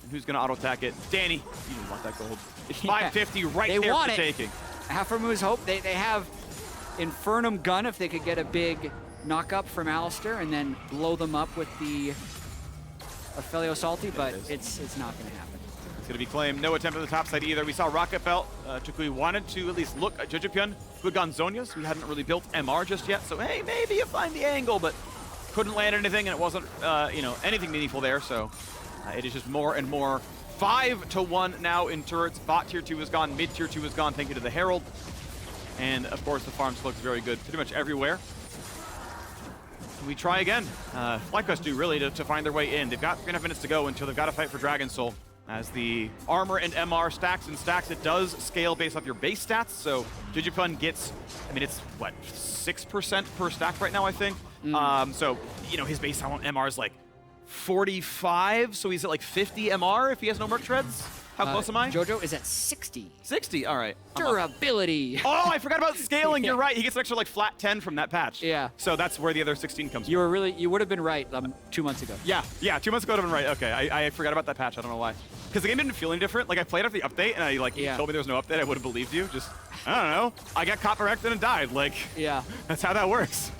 And who's gonna auto attack it? Danny, you didn't want that gold. It's 550 right there for taking. Aphromoo's hope. They have Infernum Gun if they could get a big knock-up from Alistar and then blow them up with the Aphelios ulti, but it's not going to happen. It's going to be claimed. No attempt at the top side either. We saw Rocket Belt. toucouille wanted to at least look at jojopyun. Good Gonzonias, who hadn't really built MR just yet, so hey, maybe you find the angle, but couldn't land anything, and it wasn't anything meaningful there, so it is just more and more 5-1 now in turrets. Bot tier 2 is gone, mid tier 2 is gone, thank you to the Herald. And of course the farms looks very good pretty much everywhere. We try again. FlyQuest do really to find their way in. They've got 3.5 minutes to go until they've got to fight for Dragon Soul. As the armor and MR stacks and stacks, it does scale based off your base stats. So jojopyun gets, I mean, it's what, 6% per stack right now, I think. So, his base MR is like 45, so he's at like 50 MR if he has no merc treads. How close am I? Jojo is at 60. 60, all right. Durability. Oh, I forgot about scaling. You're right. He gets an extra like flat 10 from that patch. Yeah. So that's where the other 16 comes from. You would have been right 2 months ago. Yeah, 2 months ago I would have been right. Okay, I forgot about that patch. I don't know why. Because the game didn't feel any different. Like I played after the update and you told me there was no update. I would have believed you. Just, I don't know. I got caught by accident and died. Like, yeah. That's how that works.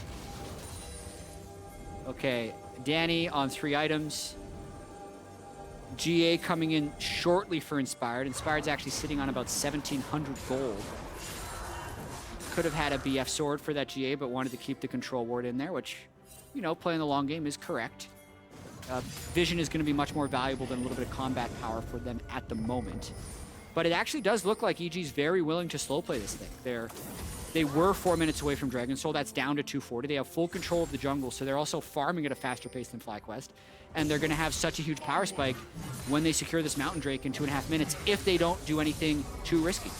Okay, Danny on 3 items. GA coming in shortly for Inspired. Inspired's actually sitting on about 1,700 gold. Could have had a BF sword for that GA, but wanted to keep the control ward in there, which, playing the long game is correct. Vision is going to be much more valuable than a little bit of combat power for them at the moment. But it actually does look like EG's very willing to slow play this thing. They're They were 4 minutes away from Dragon Soul. That's down to 240. They have full control of the jungle, so they're also farming at a faster pace than FlyQuest. And they're going to have such a huge power spike when they secure this Mountain Drake in 2.5 minutes if they don't do anything too risky.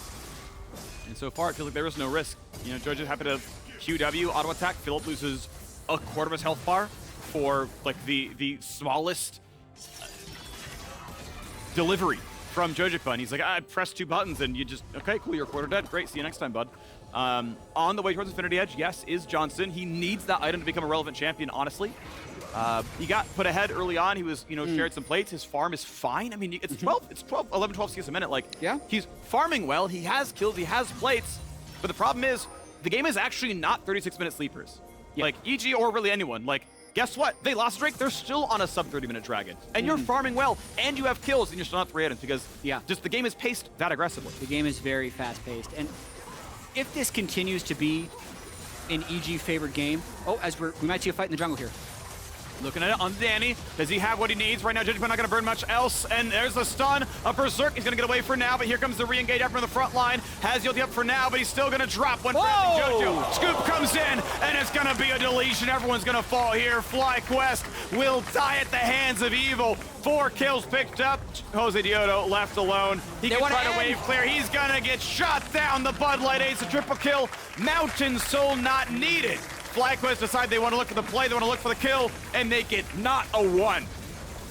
And so far, it feels like there is no risk. You know, Jojo happy to QW, auto attack. Philip loses a quarter of his health bar for like the smallest delivery from jojopyun. He's like, I pressed 2 buttons and you just, okay, cool, you're a quarter dead. Great, see you next time, bud. On the way towards Infinity Edge, yes, is Johnsun. He needs that item to become a relevant champion, honestly. He got put ahead early on. He was, you know, shared some plates. His farm is fine. I mean, it's 11, 12 CS a minute. Like, yeah, he's farming well. He has kills. He has plates. But the problem is, the game is actually not 36-minute sleepers. Yeah. Like, EG or really anyone. Like, guess what? They lost Drake. They're still on a sub-30-minute dragon. And you're farming well, and you have kills, and you're still not 3 items because just the game is paced that aggressively. The game is very fast-paced. And if this continues to be an EG-favored game, we might see a fight in the jungle here. Looking at it on Danny. Does he have what he needs? Right now, jojopyun not going to burn much else. And there's the stun. A Berserk. He's going to get away for now, but here comes the re-engage up from the front line. Has healed up for now, but he's still going to drop when Jojo. Scoop comes in, and it's going to be a deletion. Everyone's going to fall here. FlyQuest will die at the hands of Evil. 4 kills picked up. Josedeodo left alone. He can try to wave clear. He's going to get shot down. The Bud Light Ace, a triple kill. Mountain Soul not needed. FlyQuest decide they want to look for the play, they want to look for the kill, and they get not a 1.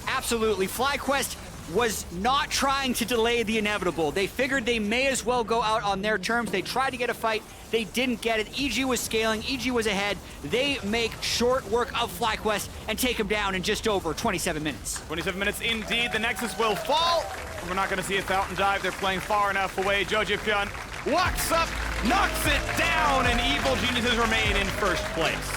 Absolutely. FlyQuest was not trying to delay the inevitable. They figured they may as well go out on their terms. They tried to get a fight. They didn't get it. EG was scaling. EG was ahead. They make short work of FlyQuest and take him down in just over 27 minutes. 27 minutes indeed. The Nexus will fall. We're not going to see a fountain dive. They're playing far enough away. jojopyun walks up, knocks it down, and Evil Geniuses remain in first place.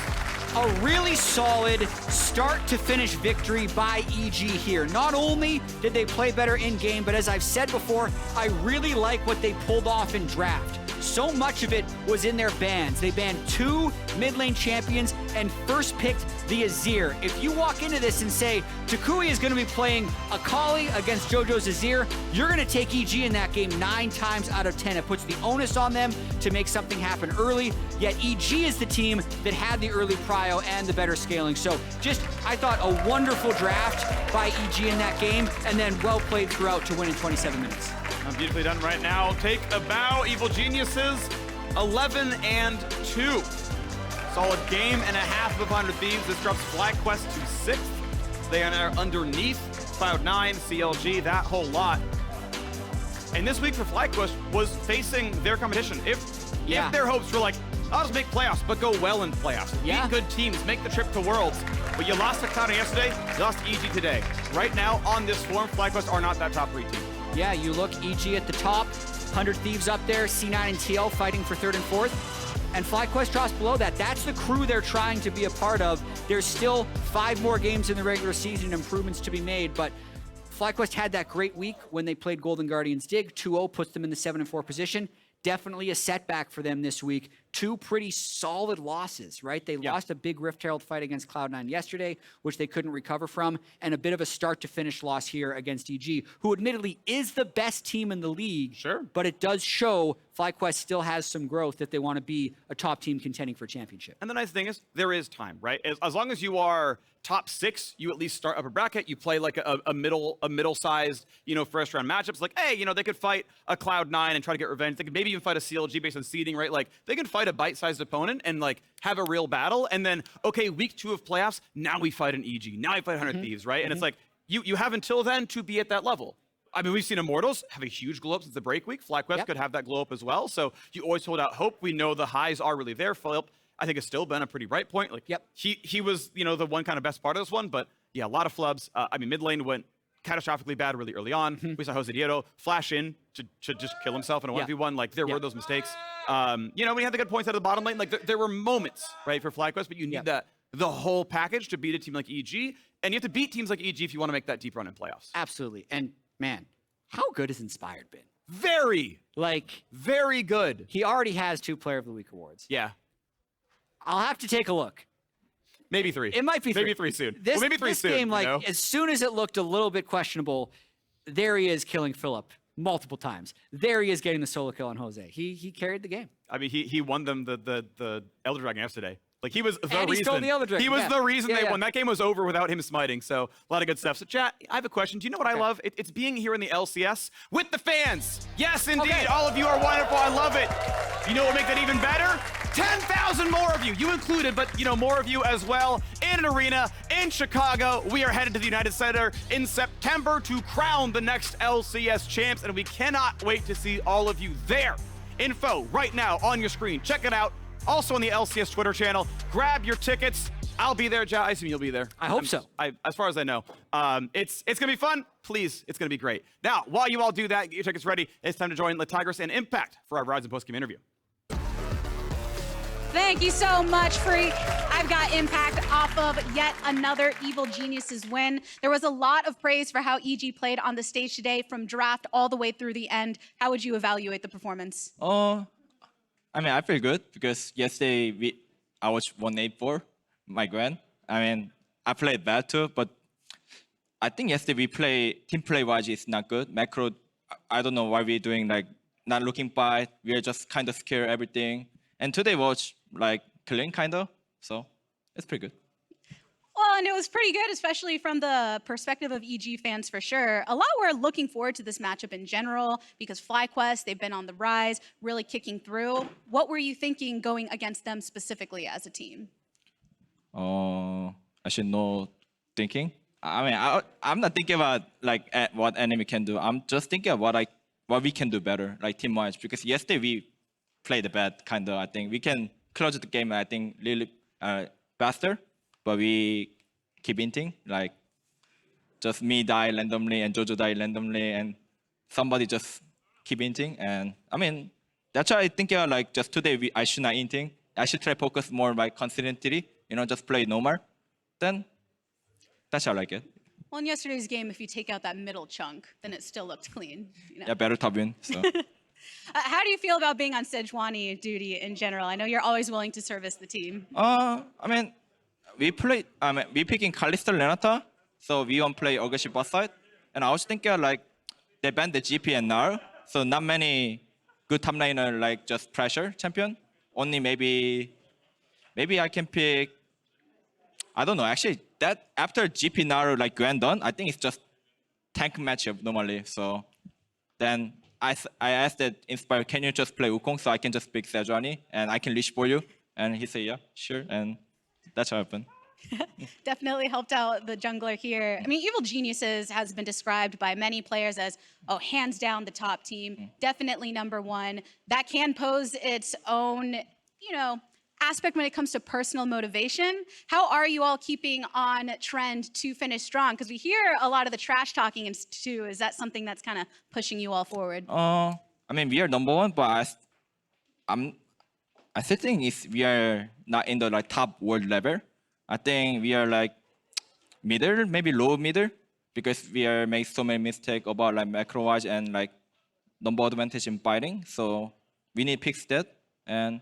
A really solid start to finish victory by EG here. Not only did they play better in game, but as I've said before, I really like what they pulled off in draft. So much of it was in their bans. They banned 2 mid lane champions and first picked the Azir. If you walk into this and say, toucouille is going to be playing Akali against JoJo's Azir, you're going to take EG in that game 9 times out of 10. It puts the onus on them to make something happen early, yet EG is the team that had the early prio and the better scaling. So just, I thought, a wonderful draft by EG in that game, and then well played throughout to win in 27 minutes. Beautifully done right now. Take a bow, Evil Geniuses, 11-2. Solid game and a half of 100 Thieves. This drops FlyQuest to 6th. They are underneath Cloud9, CLG, that whole lot. And this week for FlyQuest was facing their competition. If their hopes were like, I'll just make playoffs, but go well in playoffs. Beat good teams, make the trip to Worlds. But you lost to Cloud9 yesterday, you lost EG today. Right now, on this form, FlyQuest are not that top 3 team. Yeah, you look, EG at the top, 100 Thieves up there, C9 and TL fighting for 3rd and 4th, and FlyQuest drops below that. That's the crew they're trying to be a part of. There's still 5 more games in the regular season, improvements to be made, but FlyQuest had that great week when they played Golden Guardians Dig. 2-0 puts them in the 7-4 position. Definitely a setback for them this week. 2 pretty solid losses, right? They lost a big Rift Herald fight against Cloud9 yesterday, which they couldn't recover from, and a bit of a start-to-finish loss here against EG, who admittedly is the best team in the league. Sure. But it does show FlyQuest still has some growth if they want to be a top team contending for a championship. And the nice thing is, there is time, right? As long as you are top 6, you at least start upper bracket. You play like a middle-sized, first round matchups. Like, hey, they could fight a Cloud9 and try to get revenge. They could maybe even fight a CLG based on seeding, right? Like, they can fight a bite-sized opponent and like have a real battle. And then, okay, week 2 of playoffs, now we fight an EG. Now we fight 100 Thieves, right? And it's like, you have until then to be at that level. I mean, we've seen Immortals have a huge glow up since the break week. FlyQuest could have that glow up as well. So you always hold out hope. We know the highs are really there. Philip, I think, has still been a pretty bright point. Like, he was, the one kind of best part of this one. But yeah, a lot of flubs. Mid lane went catastrophically bad really early on. We saw Josedeodo flash in to just kill himself in a 1v1. Like, there were those mistakes. We had the good points out of the bottom lane. Like, there were moments, right, for FlyQuest, but you need the whole package to beat a team like EG. And you have to beat teams like EG if you want to make that deep run in playoffs. Absolutely. And man, how good has Inspired been? Very good. He already has 2 Player of the Week awards. Yeah. I'll have to take a look. Maybe 3. It might be 3. Maybe 3 soon. This, maybe 3 this soon. game, as soon as it looked a little bit questionable, there he is killing Philip multiple times. There he is getting the solo kill on Jose. He carried the game. I mean, he won them the Elder Dragon yesterday. Like, he was the And he reason. stole the Elder Dragon, He was yeah. the reason Yeah, they yeah. won. That game was over without him smiting. So a lot of good stuff. So, chat, I have a question. Do you know what I love? It's being here in the LCS with the fans. Yes, indeed. Okay. All of you are wonderful. I love it. You know what would make that even better? 10,000 more of you. You included, but, you know, more of you as well. In an arena in Chicago. We are headed to the United Center in September to crown the next LCS champs, and we cannot wait to see all of you there. Info right now on your screen. Check it out. Also on the LCS Twitter channel. Grab your tickets. I'll be there, Jatt. I assume you'll be there. I hope so. As far as I know. It's gonna be fun. Please, it's gonna be great. Now, while you all do that, get your tickets ready. It's time to join LeTigress and Impact for our Rise and Postgame interview. Thank you so much, Phreak. I've got Impact off of yet another Evil Geniuses win. There was a lot of praise for how EG played on the stage today, from draft all the way through the end. How would you evaluate the performance? I mean, I feel good because yesterday I was 184, my grand. I mean, I played bad too, but I think yesterday team play-wise is not good. Macro, I don't know why we're doing like not looking bad. We are just kind of scared everything. And today was like clean kind of, so it's pretty good. Well, and it was pretty good, especially from the perspective of EG fans for sure. A lot were looking forward to this matchup in general because FlyQuest, they've been on the rise, really kicking through. What were you thinking going against them specifically as a team? I should know thinking. I mean, I'm not thinking about like what enemy can do. I'm just thinking of what we can do better, like team-wise. Because yesterday we played bad, kind of. I think we can close the game, I think, really faster. But we keep hinting, like just me die randomly and Jojo die randomly, and somebody just keep hinting. And I mean, that's why I think like just today I should not hinting. I should try focus more like consistently, you know, just play normal. Then that's how I like it. Well, in yesterday's game, if you take out that middle chunk, then it still looked clean. You know? Yeah, better top win. So. How do you feel about being on Sejuani duty in general? I know you're always willing to service the team. I mean, we picking Kalista Renata, so we won't play aggressive bot side. And I was thinking like they banned the GP and NAR, so not many good top laner like just pressure champion. Only maybe I can pick. I don't know. Actually, that after GP NAR like Gwen done, I think it's just tank matchup normally. So then I asked that Inspire, can you just play Wukong so I can just pick Sejuani and I can leash for you? And he said, yeah, sure. And that's what happened. Definitely helped out the jungler here. I mean, Evil Geniuses has been described by many players as, oh, hands down the top team. Definitely #1. That can pose its own, you know, aspect when it comes to personal motivation. How are you all keeping on trend to finish strong? Because we hear a lot of the trash talking too. Is that something that's kind of pushing you all forward? I mean, we are #1, but I still think we are not in the like top world level. I think we are like middle, maybe low middle, because we are making so many mistakes about like macro wise and like number advantage in fighting. So we need to fix that. And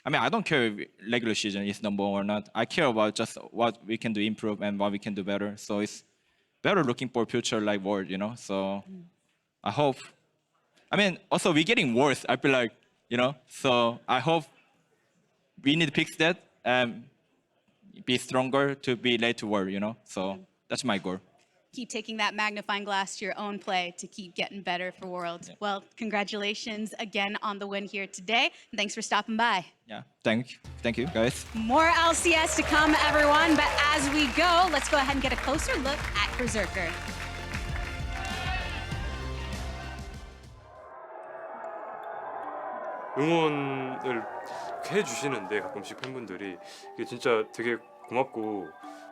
I mean, I don't care if regular season is #1 or not. I care about just what we can do improve and what we can do better. So it's better looking for future like world, you know. So I hope. I mean, also we're getting worse. I feel like, you know. So I hope we need to fix that and be stronger to be late to world, you know. So that's my goal. Keep taking that magnifying glass to your own play to keep getting better for Worlds. Yeah. Well, congratulations again on the win here today. And thanks for stopping by. Yeah, thank you, guys. More LCS to come, everyone. But as we go, let's go ahead and get a closer look at Berserker. 응원을 해주시는데 가끔씩 팬분들이 이게 진짜 되게 고맙고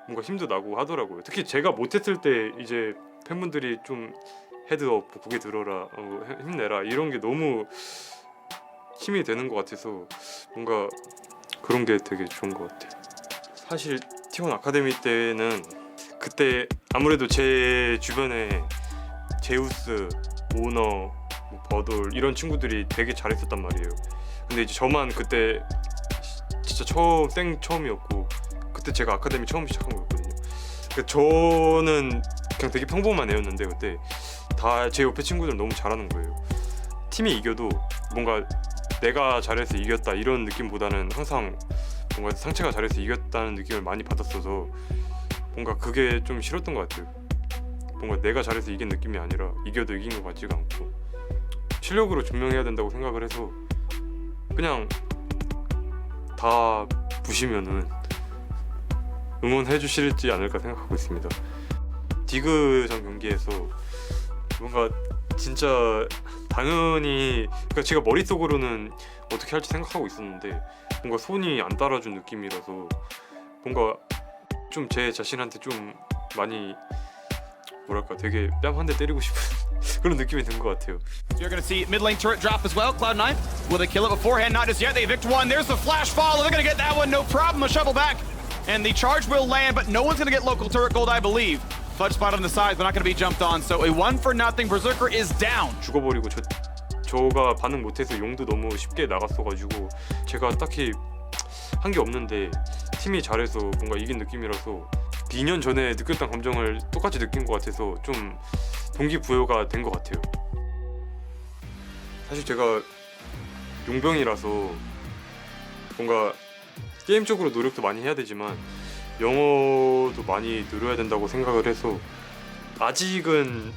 뭔가 힘도 나고 하더라고요. 특히 제가 못했을 때 이제 팬분들이 좀 헤드업, 고개 들어라, 힘내라 이런 게 너무 힘이 되는 것 같아서 뭔가 그런 게 되게 좋은 것 같아요. 사실 T1 아카데미 때는 그때 아무래도 제 주변에 제우스, 오너, 버돌 이런 친구들이 되게 잘했었단 말이에요. 근데 이제 저만 그때 진짜 처음이었고 그때 제가 아카데미 처음 시작한 거였거든요. 그러니까 저는 그냥 되게 평범한 애였는데 그때 다 제 옆에 친구들 너무 잘하는 거예요. 팀이 이겨도 뭔가 내가 잘해서 이겼다 이런 느낌보다는 항상 뭔가 상체가 잘해서 이겼다는 느낌을 많이 받았어서 뭔가 그게 좀 싫었던 것 같아요. 뭔가 내가 잘해서 이긴 느낌이 아니라 이겨도 이긴 것 같지가 않고 실력으로 증명해야 된다고 생각을 해서 그냥 다 부시면은 응원해 주시지 않을까 생각하고 있습니다. 디그전 경기에서 뭔가 진짜 당연히 그러니까 제가 머릿속으로는 어떻게 할지 생각하고 있었는데 뭔가 손이 안 따라준 느낌이라서 뭔가 좀 제 자신한테 좀 많이 뭐랄까 되게 뺨 한 대 때리고 싶은 그런 느낌이 든 것 같아요. You're going to see mid lane turret drop as well. Cloud9, will they kill it beforehand? Not as yet. They evict one. There's the flash follow. They're going to get that one, no problem. A shovel back. And the charge will land, but no one's going to get local turret gold, I believe. Fudge spot on the sides, but not going to be jumped on. So a 1-0. Berserker is down. 죽어버리고 저가 반응 못해서 용도 너무 쉽게 나갔어가지고 제가 딱히 한 게 없는데 팀이 잘해서 뭔가 이긴 느낌이라서 2년 전에 느꼈던 감정을 똑같이 느낀 것 같아서 좀 동기부여가 된 것 같아요. 사실 제가 용병이라서 뭔가 게임적으로 노력도 많이 해야 되지만 영어도 많이 늘어야 된다고 생각을 해서 아직은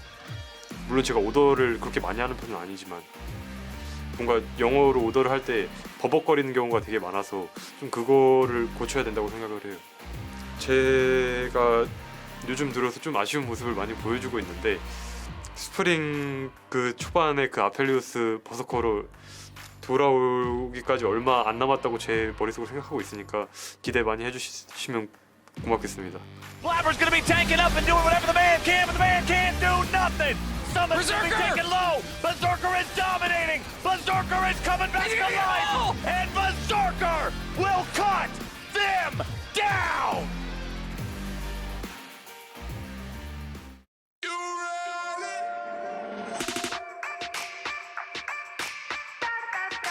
물론 제가 오더를 그렇게 많이 하는 편은 아니지만 뭔가 영어로 오더를 할 때 버벅거리는 경우가 되게 많아서 좀 그거를 고쳐야 된다고 생각을 해요. 제가 요즘 들어서 좀 아쉬운 모습을 많이 보여주고 있는데 스프링 그 초반에 그 아펠리오스 버서커로 돌아오기까지 얼마 안 남았다고 제 머릿속으로 생각하고 있으니까 기대 많이 해주시면 고맙겠습니다. Blabber's gonna be tanking up and doing whatever the man can, but the man can't do nothing. Summon's gonna be taken low. Berserker is dominating. Berserker is coming back to life, and Berserker will cut them down.